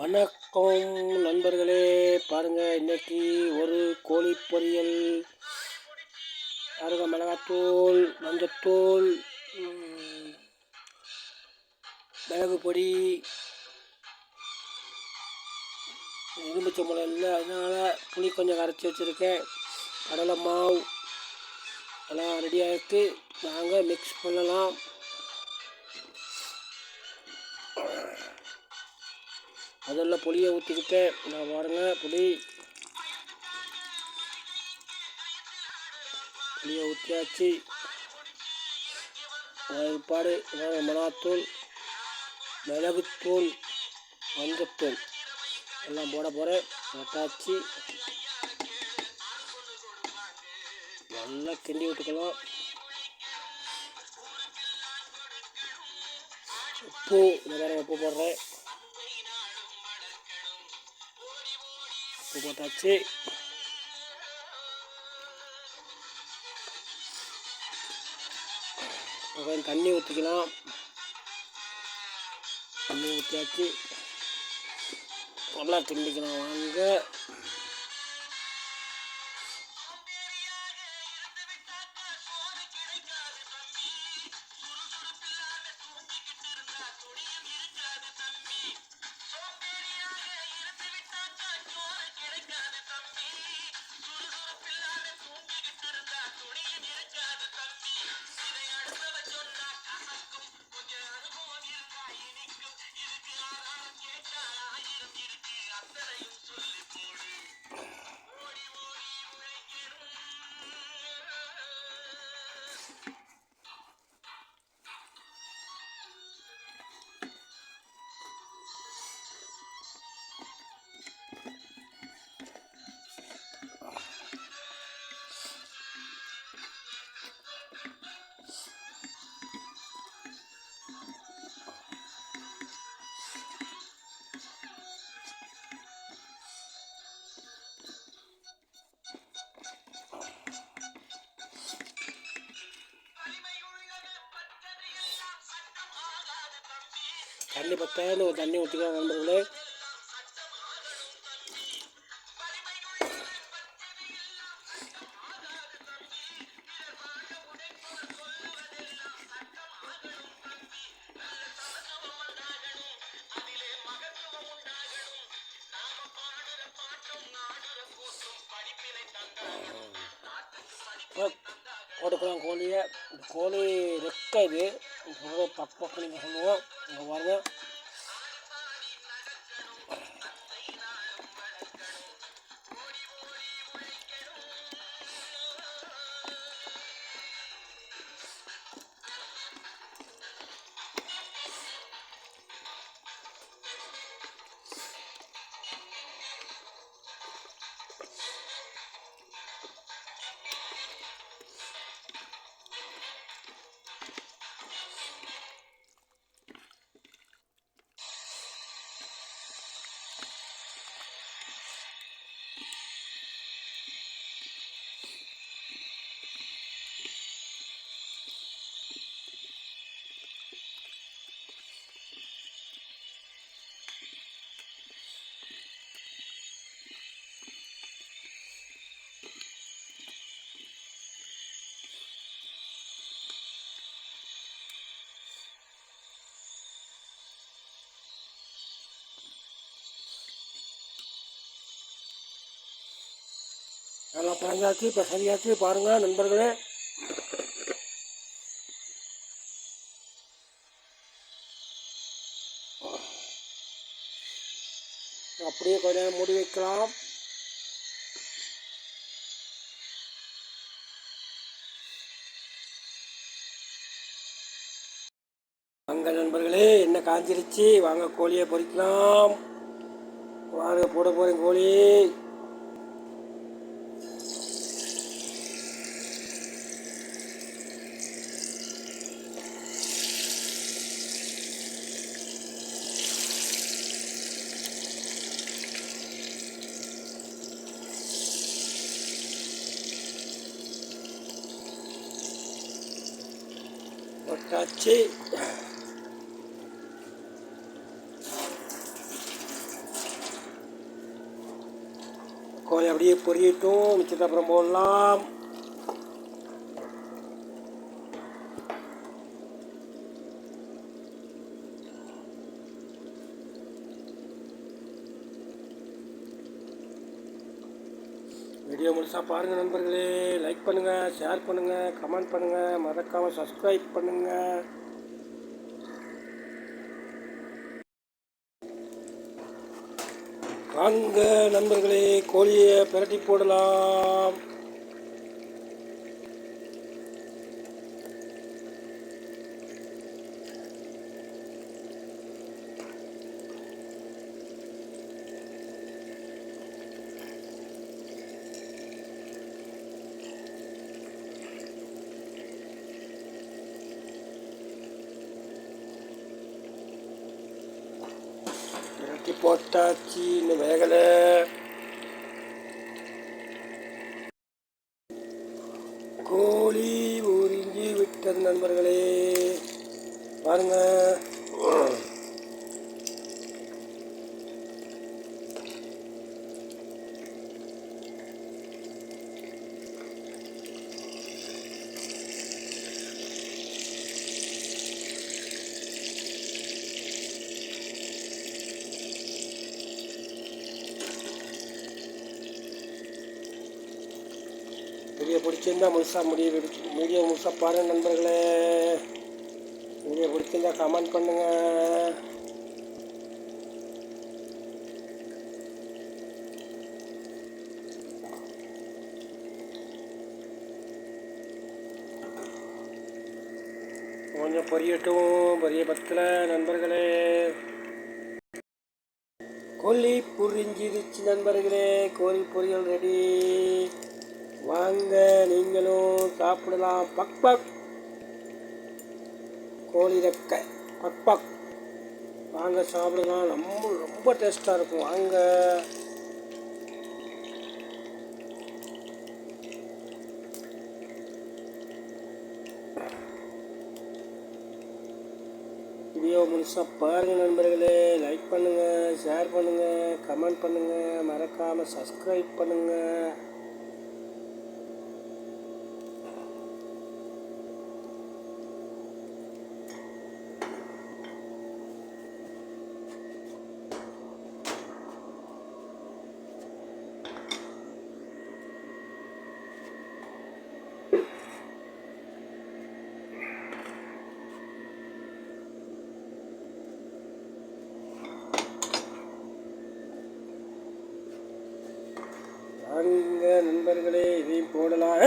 வணக்கம் நண்பர்களே, பாருங்கள் இன்றைக்கி ஒரு கோழி பொரியல். பாருங்கள், மிளகாத்தூள், மஞ்சத்தூள், மிளகு பொடி, எலுமிச்சம்பழம் இல்லை, அதனால் புளி கொஞ்சம் கரைச்சி வச்சுருக்கேன். கடலை மாவு எல்லாம் ரெடியாக இருக்குது. நாங்கள் மிக்ஸ் பண்ணலாம். அதில் புளியை ஊற்றிக்கிட்டேன். நான் பாருங்கள், புளியை ஊற்றியாச்சு. பாடு மிளகாத்தூள், மிளகுத்தூள், மஞ்சத்தூள் எல்லாம் போட போகிறேன். போட்டாச்சு. நல்லா கிண்டி விட்டுக்கலாம். உப்பு, இந்த மாதிரி உப்பு போடுறேன். உப்பு போட்டாச்சு. கொஞ்சம் தண்ணி ஊற்றிக்கலாம். தண்ணி ஊற்றியாச்சு. நல்லா கிண்டிக்கலாம். வாங்க, தண்ணி பத்தாயிரம் ஒரு தண்ணி ஊற்றிக்கலாம் நண்பர்களே. போட்டுக்கலாம் கோழியை. கோழி ரெக்க இது பக்கம் நீங்கள் சொல்லுவோம். இங்கே பாருங்க, நல்லா பிறந்தாச்சு. இப்போ சரியாச்சு. பாருங்கள் நண்பர்களே, அப்படியே கொஞ்ச நேரம் மூடி வைக்கலாம். வாங்க நண்பர்களே, என்ன காஞ்சிருச்சு. வாங்க கோழியை பொரிக்கலாம். வாங்க, போட போகிறேன் கோழி. போட்டாச்சு. கோழி அப்படியே பொரியட்டும், மிச்சத்தை அப்புறம் போடலாம். வீடியோ முழுசாக பாருங்கள் நண்பர்களே. லைக் பண்ணுங்கள், ஷேர் பண்ணுங்கள், கமெண்ட் பண்ணுங்கள், மறக்காமல் சப்ஸ்கிரைப் பண்ணுங்கள். வாங்க நண்பர்களே, கோழியை பிரட்டி போடலாம். பிரட்டி போட்டாச்சு, இன்னும் வேகலை. கோழி உறிஞ்சி விட்டது நண்பர்களே, பாருங்க. வீடியோ பிடிச்சிருந்தா முழுசாக வீடியோ முழுசாக பாருங்கள் நண்பர்களே. வீடியோ பிடிச்சிருந்தா கமெண்ட் பண்ணுங்கள். கொஞ்சம் பொரியட்டும், பொரிய பத்தில் நண்பர்களே. கோழி புரிஞ்சிருச்சு நண்பர்களே, கோழி பொரியல் ரெடி. வாங்க நீங்களும் சாப்பிடலாம். பக் பக் கோழி ரெக்கை பக் பக். வாங்க சாப்பிடலாம், ரொம்ப டேஸ்ட்டாக இருக்கும். வாங்க. வீடியோ முழுசாக பாருங்கள் நண்பர்களே. லைக் பண்ணுங்கள், ஷேர் பண்ணுங்கள், கமெண்ட் பண்ணுங்கள், மறக்காமல் சப்ஸ்கிரைப் பண்ணுங்கள். வாங்க நண்பர்களே, இதையும் போடலாம்.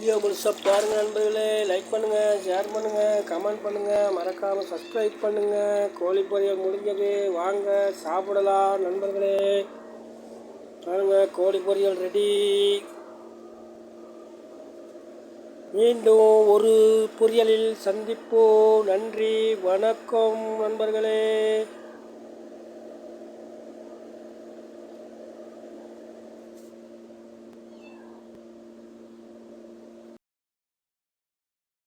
வீடியோ முழுசாக பாருங்கள் நண்பர்களே. லைக் பண்ணுங்கள், ஷேர் பண்ணுங்கள், கமெண்ட் பண்ணுங்கள், மறக்காமல் சப்ஸ்கிரைப் பண்ணுங்கள். கோழி பொரியல் முடிஞ்சது, வாங்க சாப்பிடலாம் நண்பர்களே. பாருங்கள், கோழி பொரியல் ரெடி. மீண்டும் ஒரு பொரியலில் சந்திப்போம். நன்றி, வணக்கம் நண்பர்களே.